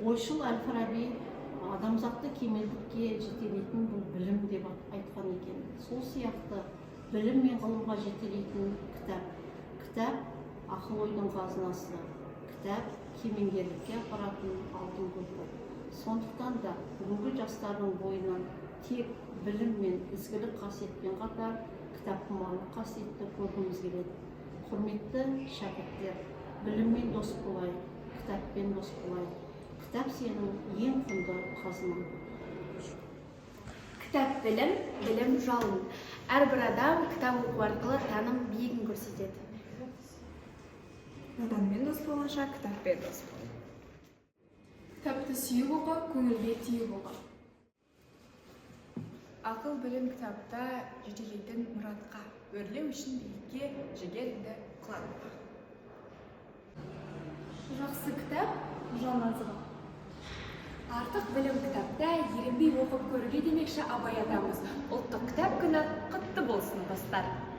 ойшыл Әл-Фараби адамзатты кемелдікке жетелейтін бұл білім деп айтқан екен. Сол сияқты білім мен ғылымға жетелейтін кітап ақыл ойдың қазынасы, кітап кемеңгерлікке апаратын алтын көпір. Сондықтан да бүгінгі жастардың бойынан тек білім мен ізгілік қасиетпен қатар кітапқұмарлық қасиетті көргіміз келеді. Құрметті шәкірттер, біліммен дос болайық, кітаппен дос болайық. Кітап сенің ең құнды қазынаң. Кітап білім, білім жалын. Әрбір адам кітап оқу арқылы таным биігін көрсетеді. Наданмен дос болғанша кітаппен дос бол. Кітапты сүйіп оқы, көңілге түйіп оқы. Ақыл білім кітапта жетелейтін мұратқа, өрлеу үшін биікке жігеріңді құлатпа. Жақсы кітап жан азығы. Артық білім кітапта ерінбей оқып көруге демекші Абай атамыз. Ұлттық кітап күні құтты болсын достар.